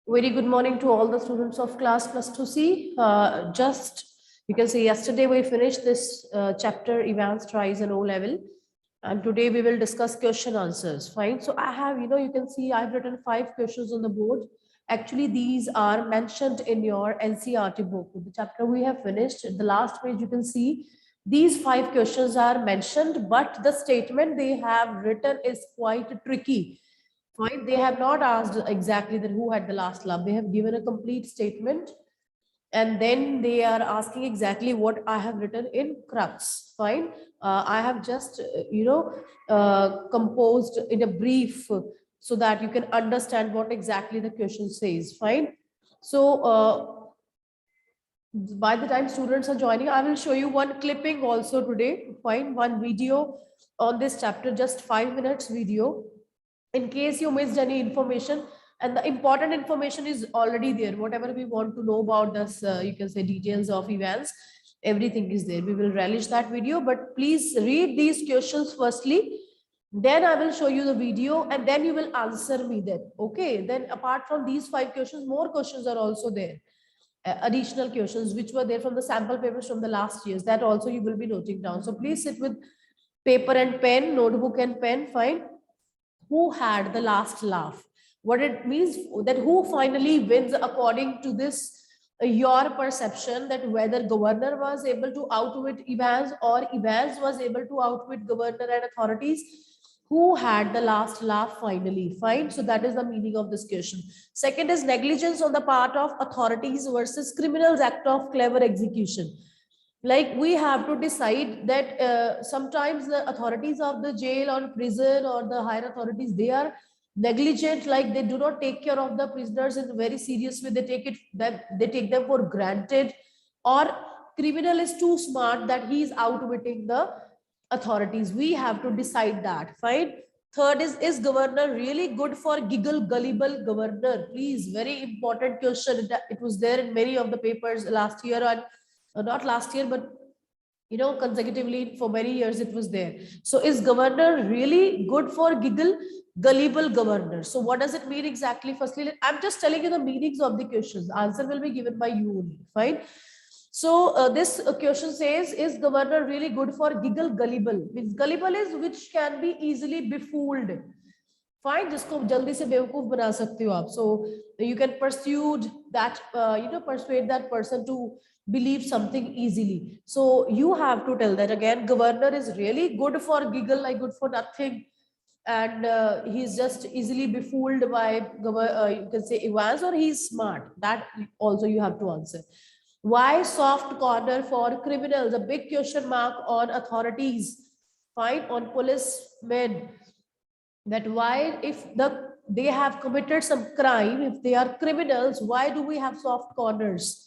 Very good morning to all the students of class plus 2C. Just you can say yesterday we finished this chapter advanced tries and O level, and today we will discuss question answers. Fine. So I have, you can see I've written 5 questions on the board. Actually, these are mentioned in your NCERT book. The chapter we have finished, the last page you can see these 5 questions are mentioned, but the statement they have written is quite tricky. Fine. They have not asked exactly that who had the last laugh. They have given a complete statement, and then they are asking exactly what I have written in crux. Fine. I have just composed in a brief so that you can understand what exactly the question says. Fine. So by the time students are joining, I will show you one clipping also today. Fine. One video on this chapter, just 5 minutes video, in case you missed any information, and the important information is already there. Whatever we want to know about this, you can say details of events, everything is there. We will relish that video, but please read these questions firstly, then I will show you the video, and then you will answer me then. Okay, then apart from these 5 questions, more questions are also there. Additional questions which were there from the sample papers from the last years, that also you will be noting down. So please sit with paper and pen, notebook and pen. Fine. Who had the last laugh? What it means, that who finally wins according to this your perception, that whether governor was able to outwit Evans or Evans was able to outwit governor and authorities. Who had the last laugh finally? Fine. So that is the meaning of this question. Second is negligence on the part of authorities versus criminals act of clever execution. Like we have to decide that sometimes the authorities of the jail or prison or the higher authorities, they are negligent, like they do not take care of the prisoners in a very serious way. They take them for granted, or criminal is too smart that he is outwitting the authorities. We have to decide that. Fine. Third is governor really good for giggle gullible governor? Please, very important question. It was there in many of the papers last year, and not last year, but consecutively for many years it was there. So is governor really good for giggle gullible governor? So what does it mean exactly? Firstly, I'm just telling you the meanings of the questions. Answer will be given by you only. Fine. So this question says, is governor really good for giggle gullible? Means gullible is which can be easily befooled. Fine, जिसको जल्दी से बेवकूफ बना सकते हो आप. So you can persuade that persuade that person to believe something easily. So you have to tell that again. Governor is really good for giggle, like good for nothing, and he's just easily befooled by you can say Evans, or he's smart. That also you have to answer. Why soft corner for criminals? A big question mark on authorities. Fine, on policemen. That why, if they have committed some crime, if they are criminals, why do we have soft corners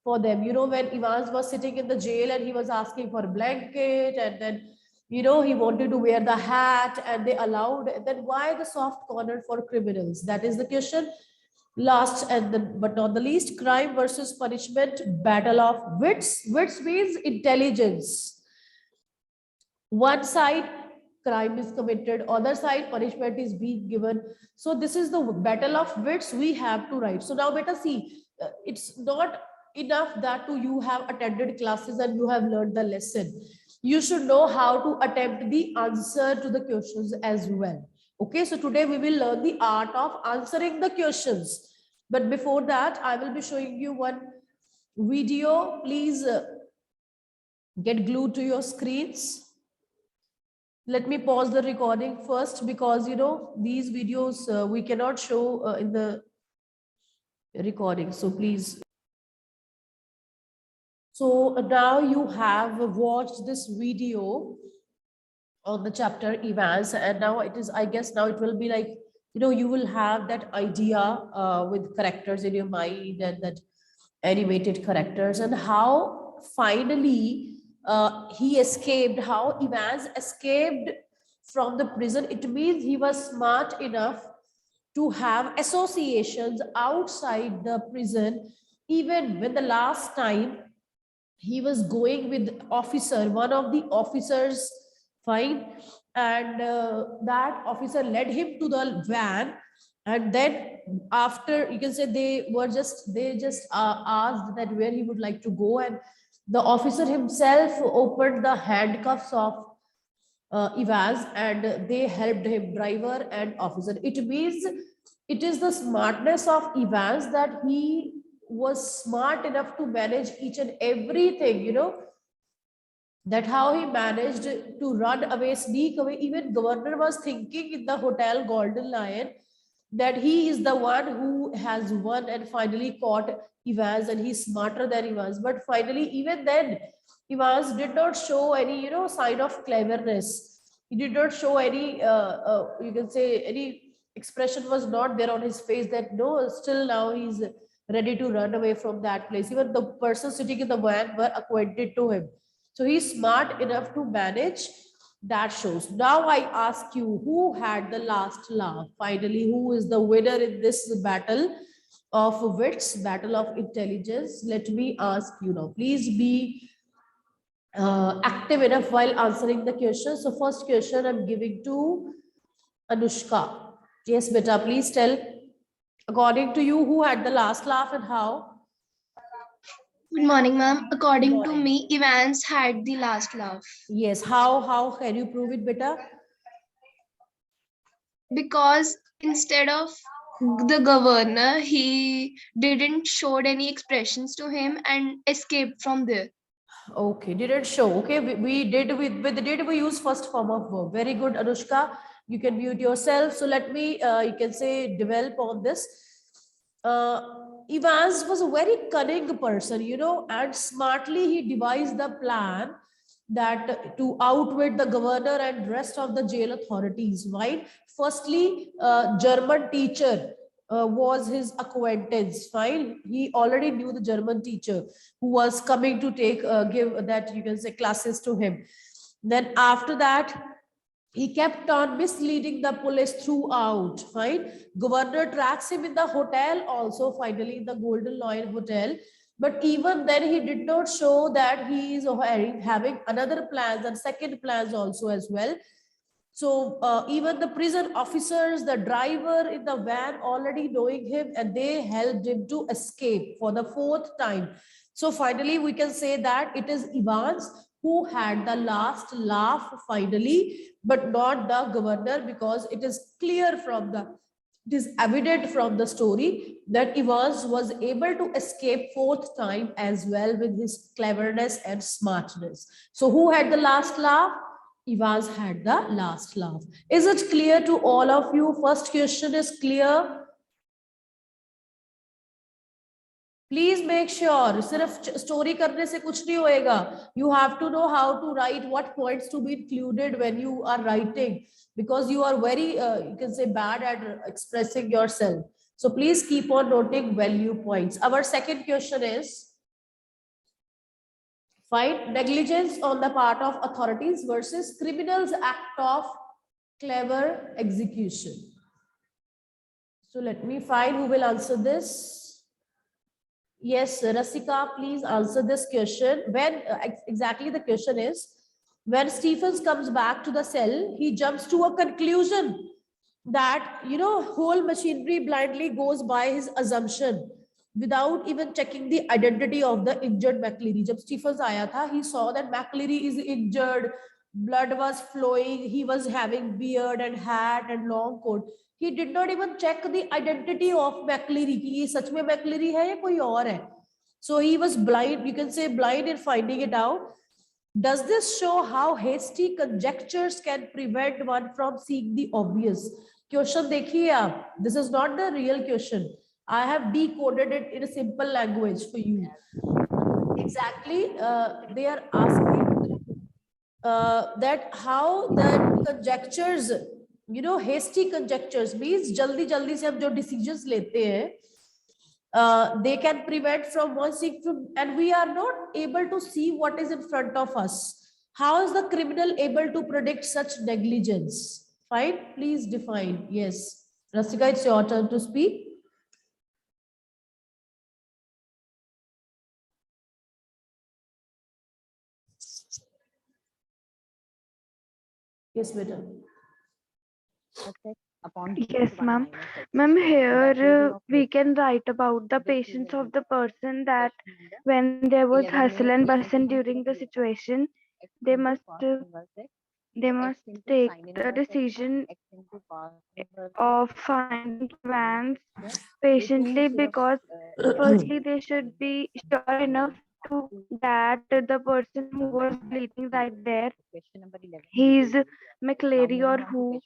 for them? When Evans was sitting in the jail and he was asking for a blanket, and then he wanted to wear the hat, and they allowed, then why the soft corner for criminals? That is the question. Last and but not the least, crime versus punishment, battle of wits. Wits means intelligence. One side crime is committed, other side punishment is being given. So this is the battle of wits we have to write. So now beta see, it's not enough that you have attended classes and you have learned the lesson. You should know how to attempt the answer to the questions as well. Okay, so today we will learn the art of answering the questions. But before that, I will be showing you one video. Please get glued to your screens. Let me pause the recording first, because these videos we cannot show in the recording. So please. So now you have watched this video on the chapter Evans, and now it is, I guess now it will be like, you will have that idea with characters in your mind, and that animated characters, and how finally he escaped, how Evans escaped from the prison. It means he was smart enough to have associations outside the prison, even when the last time he was going with officer, one of the officers. Fine. And that officer led him to the van, And then after, you can say, they just asked that where he would like to go, and the officer himself opened the handcuffs of Evans, and they helped him, driver and officer. It means it is the smartness of Evans that he was smart enough to manage each and everything, that how he managed to run away, sneak away. Even governor was thinking in the hotel Golden Lion that he is the one who has won and finally caught Evans, and he's smarter than Evans. But finally, even then, Evans did not show any, sign of cleverness. He did not show any, you can say, any expression was not there on his face that no, still now he's ready to run away from that place. Even the person sitting in the van were acquainted to him. So he's smart enough to manage. That shows. Now I ask you, who had the last laugh? Finally, who is the winner in this battle of wits, battle of intelligence? Let me ask you now. Please be active enough while answering the question. So first question I'm giving to Anushka. Yes, beta, please tell, according to you, who had the last laugh and how? Good morning, ma'am. Good According to morning. me, Evans had the last laugh Yes, how can you prove it, beta? because instead of the governor, he didn't showed any expressions to him and escaped from there. Okay, didn't show. Okay, we did with did we use first form of verb. Very good, Anushka. You can mute yourself. So let me, you can say, develop on this. Uh, Evans was a very cunning person, and smartly he devised the plan that to outwit the governor and rest of the jail authorities. Right? Firstly, German teacher was his acquaintance. Fine, he already knew the German teacher who was coming to take give that, you can say, classes to him. Then after that, he kept on misleading the police throughout. Fine, governor tracks him in the hotel also, finally in the Golden Lion Hotel. But even then he did not show that he is having another plans and second plans also as well. So even the prison officers, the driver in the van already knowing him, and they helped him to escape for the fourth time. So finally, we can say that it is Evans who had the last laugh finally, but not the governor, because it is clear from the, it is evident from the story that Evans was able to escape fourth time as well with his cleverness and smartness. So who had the last laugh? Evans had the last laugh. Is it clear to all of you? First question is clear. Please make sure, सिर्फ story करने से कुछ नहीं होएगा. You have to know how to write, what points to be included when you are writing, because you are very, you can say, bad at expressing yourself. So please keep on noting value points. Our second question is, find negligence on the part of authorities versus criminals act of clever execution. So let me find who will answer this. Yes, Rasika, please answer this question. When exactly the question is, when Stephens comes back to the cell, he jumps to a conclusion that, whole machinery blindly goes by his assumption without even checking the identity of the injured McCleary. Jab Stephens aaya tha, he saw that McCleary is injured, blood was flowing, he was having beard and hat and long coat. He did not even check the identity of McCleary कि ये सच में McCleary है या कोई और है. So he was blind, you can say blind in finding it out. Does this show how hasty conjectures can prevent one from seeing the obvious? Question देखिए आप. This is not the real question. I have decoded it in a simple language for you. Exactly, they are asking that how the conjectures, hasty conjectures means jaldi se hum jo decisions lete hain, they can prevent from one thing from, and we are not able to see what is in front of us. How is the criminal able to predict such negligence? Fine, please define. Yes, Rasika, it's your turn to speak. Yes, madam. Okay. Yes, ma'am. Ma'am, here we can write about the patience of the person that when there was hustle and bustle during the situation, they must uh, they must take the decision of finding QANs patiently because firstly they should be sure enough to that the person who was bleeding right there, he is McCleary or who,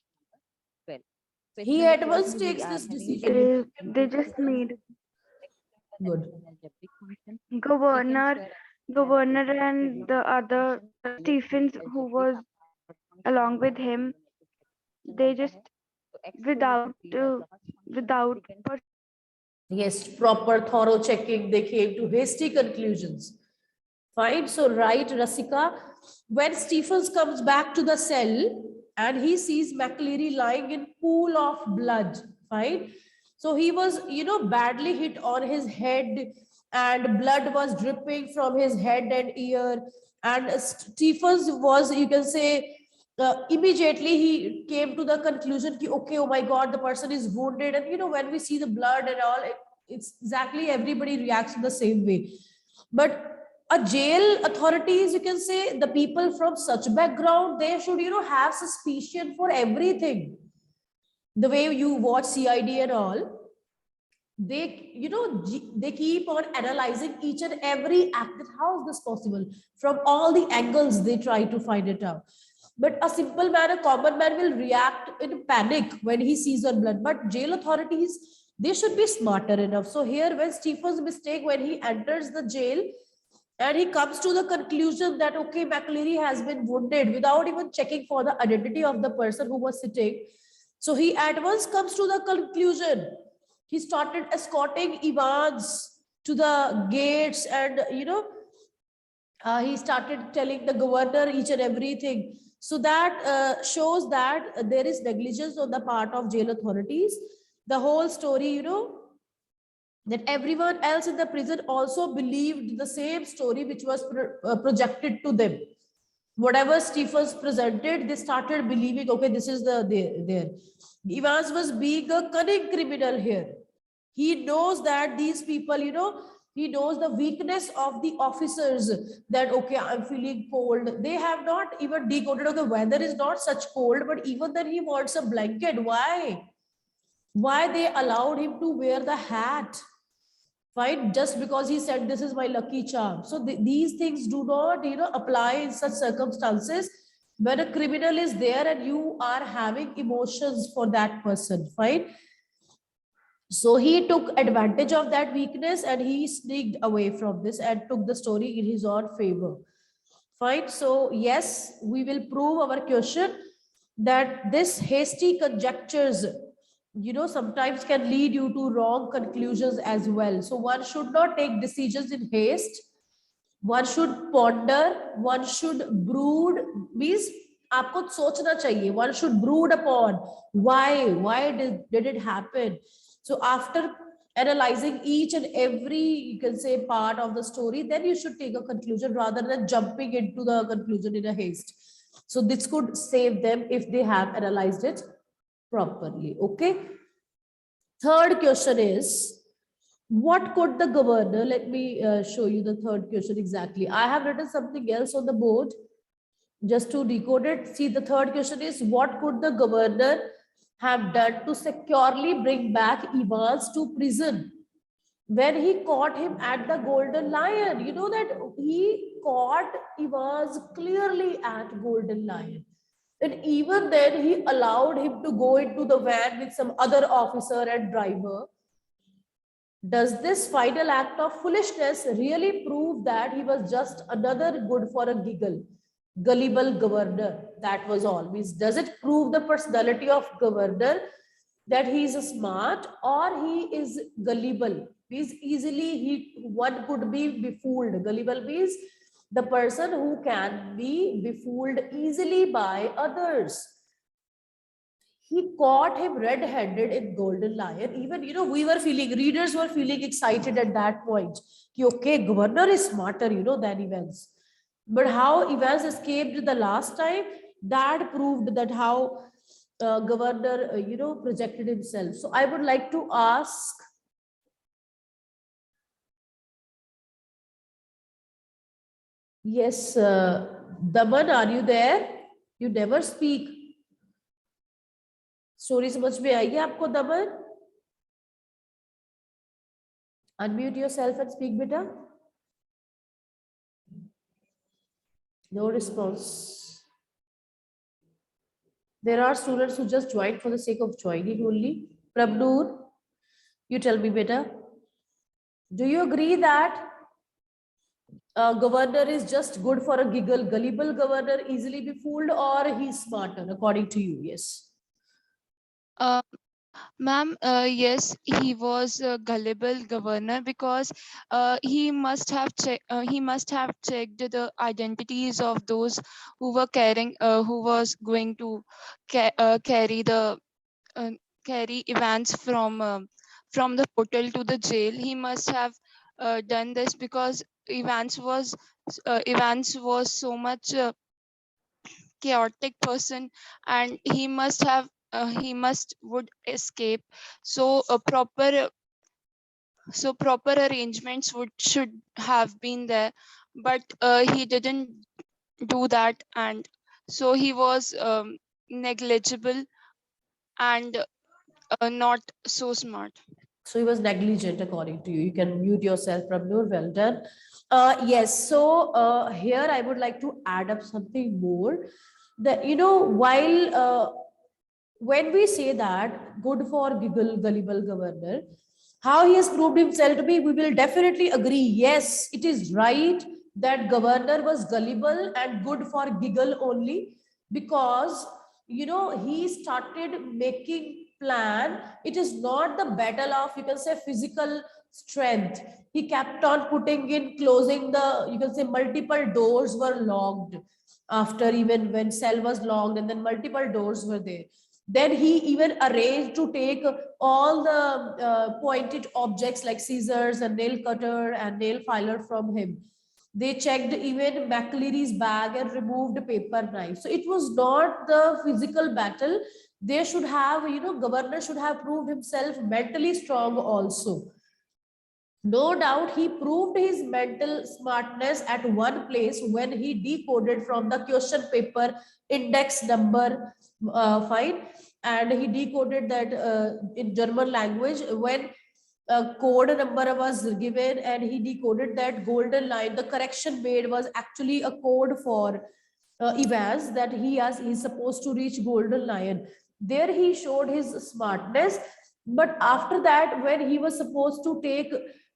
He at once takes this decision. they just need Good. governor governor and the other Stephens who was along with him, they just without without Yes, proper thorough checking, they came to hasty conclusions. Fine. So, right, Rasika, when Stephens comes back to the cell and he sees McCleary lying in pool of blood. Fine. So he was, badly hit on his head and blood was dripping from his head and ear. And Stephens was, you can say, immediately he came to the conclusion ki, okay, oh my God, the person is wounded. And, when we see the blood and all, it's exactly everybody reacts in the same way. But a jail authorities, you can say, the people from such background, they should, have suspicion for everything. The way you watch CID and all, they, they keep on analyzing each and every act. That how is this possible? From all the angles, they try to find it out. But a simple man, a common man will react in panic when he sees a blood. But jail authorities, they should be smarter enough. So here, when Stephens' mistake, when he enters the jail, and he comes to the conclusion that, okay, McCleary has been wounded without even checking for the identity of the person who was sitting. So he at once comes to the conclusion. He started escorting Evans to the gates and, he started telling the governor each and everything. So that shows that there is negligence on the part of jail authorities. The whole story, that everyone else in the prison also believed the same story which was projected to them. Whatever Stephens presented, they started believing, okay, this is there. Evans was being a cunning criminal here. He knows that these people, he knows the weakness of the officers, that, okay, I'm feeling cold. They have not even decoded, okay, weather is not such cold, but even then he wants a blanket. Why? Why they allowed him to wear the hat? Fine, just because he said this is my lucky charm. So these things do not, apply in such circumstances when a criminal is there and you are having emotions for that person. Fine. So he took advantage of that weakness and he sneaked away from this and took the story in his own favor. Fine. So yes, we will prove our question that this hasty conjectures, sometimes can lead you to wrong conclusions as well. So one should not take decisions in haste. One should ponder, one should brood, means आपको सोचना चाहिए. One should brood upon why did it happen. So after analyzing each and every, you can say, part of the story, then you should take a conclusion rather than jumping into the conclusion in a haste. So this could save them if they have analyzed it properly. Okay. Third question is, what could the governor, let me show you the third question exactly. I have written something else on the board just to decode it. See, the third question is, what could the governor have done to securely bring back Evans to prison when he caught him at the Golden Lion? You know that he caught Evans clearly at Golden Lion. And even then, he allowed him to go into the van with some other officer and driver. Does this final act of foolishness really prove that he was just another good for a giggle, gullible governor? That was all. Means, does it prove the personality of governor, that he is smart or he is gullible? Means easily one could be befooled. Gullible means the person who can be befooled easily by others. He caught him red-handed in Golden Lion. Even, we were feeling, readers were feeling excited at that point. Okay, governor is smarter, than Evans. But how Evans escaped the last time, that proved that how governor, projected himself. So I would like to ask, yes, Daman, are you there? You never speak. Story समझ में आई है आपको दमन? Unmute yourself and speak, beta. No response. There are students who just joined for the sake of joining only. Prabnoor, you tell me, beta. Do you agree that governor is just good for a giggle, gullible governor, easily be fooled, or he's smarter, according to you? Yes. Ma'am, yes, he was a gullible governor because he must have checked the identities of those who were who was going to uh, carry Evans from the hotel to the jail. He must have done this because Evans was so much chaotic person, and he must would escape. So proper arrangements should have been there, but he didn't do that, and so he was negligible and not so smart. So he was negligent, according to you. You can mute yourself, Prabnoor. Well done. Yes. So here I would like to add up something more. That while when we say that good for gullible governor, how he has proved himself to be, we will definitely agree. Yes, it is right that governor was gullible and good for giggle only, because he started making plan. It is not the battle of, you can say, physical strength. He kept on putting in, closing the, you can say, multiple doors were locked after, even when cell was locked, and then multiple doors were there. Then he even arranged to take all the pointed objects like scissors and nail cutter and nail filer from him. They checked even McLeary's bag and removed a paper knife. So it was not the physical battle. They should have, governor should have proved himself mentally strong also. No doubt he proved his mental smartness at one place when he decoded from the question paper index number 5, and he decoded that in German language when a code number was given, and he decoded that golden line. The correction made was actually a code for Evans, that he's supposed to reach golden lion. There he showed his smartness. But after that, when he was supposed to take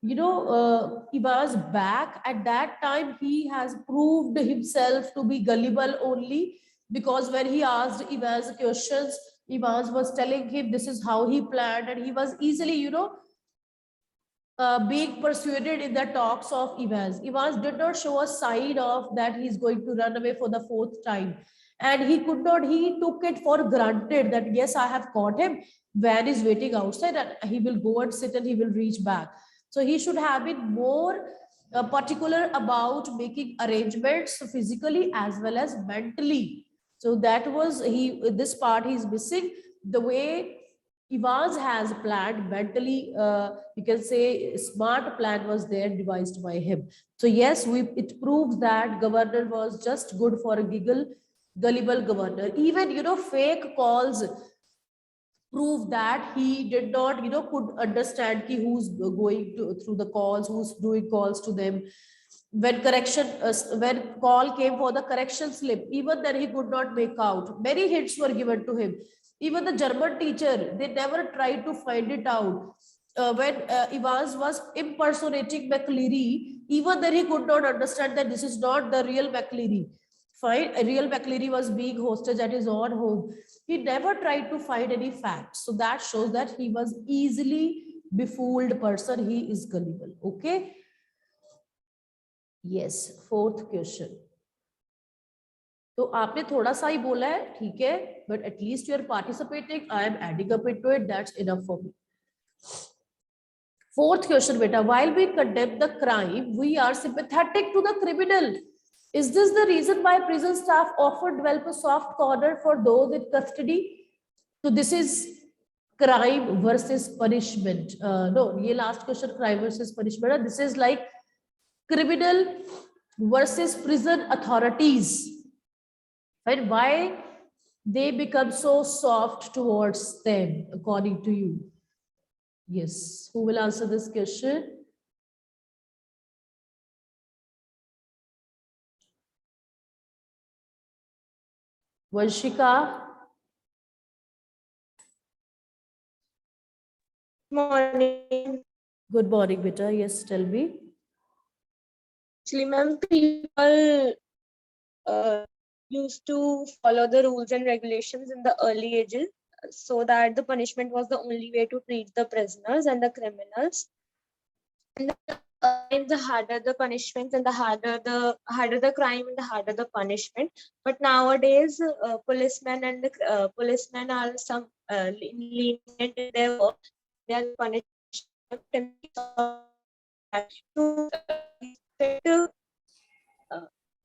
Evans back, at that time he has proved himself to be gullible only, because when he asked Evans questions, Evans was telling him this is how he planned, and he was easily being persuaded in the talks of Evans. Evans did not show a sign of that he's going to run away for the fourth time. And he took it for granted that, yes, I have caught him. Van is waiting outside and he will go and sit and he will reach back. So he should have been more particular about making arrangements physically as well as mentally. So that was this part he's missing. The way Evans has planned mentally, you can say smart plan was there devised by him. So yes, it proves that governor was just good for a gullible governor. Even fake calls prove that he did not could understand who's going through the calls, who's doing calls to them. When call came for the correction slip, even then he could not make out. Many hints were given to him. Even the German teacher, they never tried to find it out. When Evans was impersonating McLeary, even then he could not understand that this is not the real McLeary. Fine, a real McLeary was being hostage at his own home. He never tried to find any facts. So that shows that he was easily befooled person. He is gullible. Okay. Yes, fourth question. तो आपने थोड़ा सा ही बोला है, ठीक है, but at least you are participating. I am adding up into it. That's enough for me. Fourth question, beta. While we condemn the crime, we are sympathetic to the criminal. Is this the reason why prison staff often develop a soft corner for those in custody? So this is crime versus punishment. No, ये last question crime versus punishment. This is like criminal versus prison authorities. And why they become so soft towards them, according to you? Yes, who will answer this question? Vanshika. Morning. Good morning, beta. Yes, tell me. Actually, ma'am, people used to follow the rules and regulations in the early ages, so that the punishment was the only way to treat the prisoners and the criminals. And the harder the punishment and the harder the crime and the harder the punishment. But nowadays, policemen and the policemen are some lenient in their work. They are punished to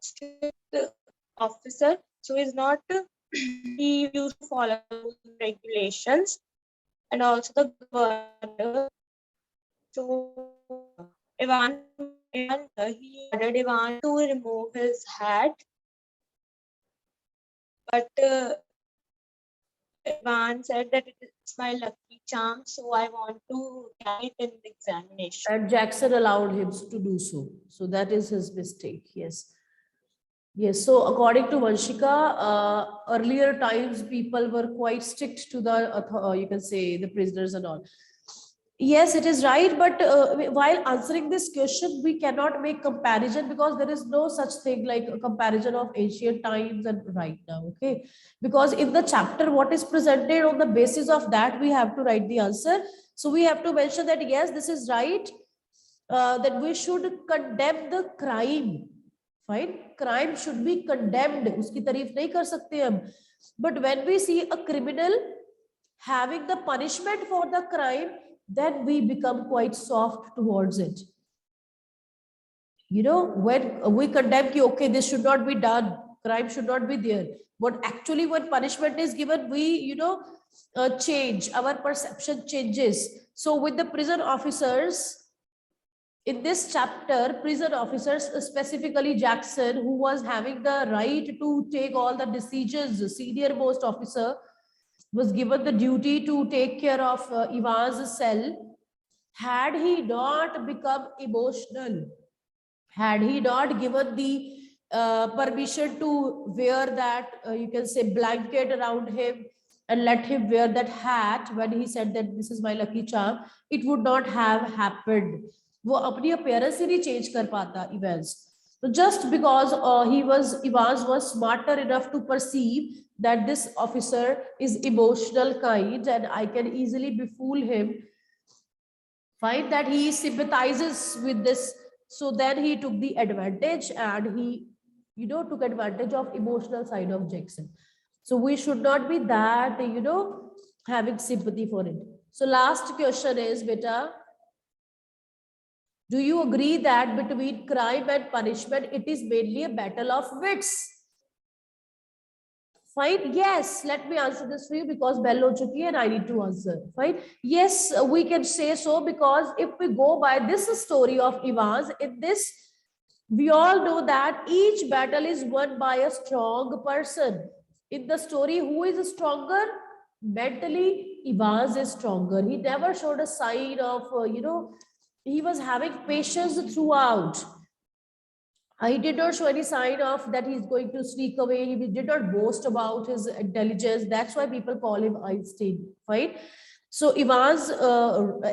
strict officer, so is not he used to follow regulations, and also the governor. So Ivan he ordered Ivan to remove his hat, but Ivan said that it is my lucky charm, so I want to carry it in the examination. And Jackson allowed him to do so. So that is his mistake. Yes. Yes. So according to Vanshika, earlier times people were quite strict to the, you can say, the prisoners and all. Yes, it is right. But while answering this question, we cannot make comparison because there is no such thing like a comparison of ancient times and right now. Okay. Because in the chapter, what is presented on the basis of that, we have to write the answer. So we have to mention that, yes, this is right. That we should condemn the crime. Fine, crime should be condemned. Uski तारीफ नहीं कर सकते हम. But when we see a criminal having the punishment for the crime, then we become quite soft towards it. You know, when we condemn ki, okay, this should not be done, crime should not be there. But actually, when punishment is given, we, you know, change, our perception changes. So with the prison officers, in this chapter, prison officers, specifically Jackson, who was having the right to take all the decisions, the senior most officer, was given the duty to take care of Ivan's cell. Had he not become emotional, had he not given the permission to wear that, you can say, blanket around him and let him wear that hat when he said that this is my lucky charm, it would not have happened. वो अपनी appearance ही नहीं change कर पाता Evans. So just because Evans was smarter enough to perceive that this officer is emotional kind and I can easily befool him, find that he sympathizes with this. So then he took the advantage and he, you know, took advantage of emotional side of Jackson. So we should not be that, you know, having sympathy for it. So last question is, beta, do you agree that between crime and punishment, it is mainly a battle of wits? Fine. Yes, let me answer this for you because bell ho chuki hai and I need to answer. Fine. Yes, we can say so because if we go by this story of Evans, in this, we all know that each battle is won by a strong person. In the story, who is stronger? Mentally, Evans is stronger. He never showed a sign of, you know, he was having patience throughout. He did not show any sign of that he's going to sneak away. He did not boast about his intelligence. That's why people call him Einstein, right? So Evans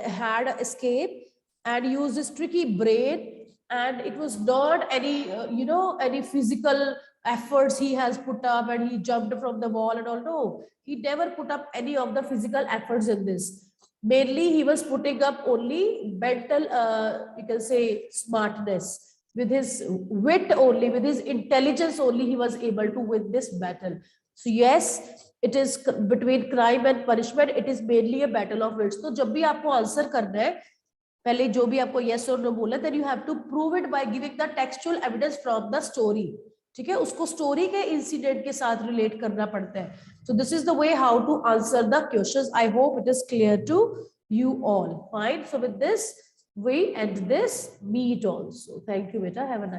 had escaped and used his tricky brain, and it was not any, you know, any physical efforts he has put up and he jumped from the wall and all. No, he never put up any of the physical efforts in this. Mainly, he was putting up only mental, you can say, smartness. With his wit only, with his intelligence only, he was able to win this battle. So yes, it is between crime and punishment. It is mainly a battle of wits. So जब भी आपको answer करना है, पहले जो भी आपको yes or no बोला, then you have to prove it by giving the textual evidence from the story. ठीक है, उसको स्टोरी के इंसिडेंट के साथ रिलेट करना पड़ता है. So this is the way how to answer the questions. I hope it is clear to you all. Fine. So with this we end this meet also. Thank you, beta. Have a nice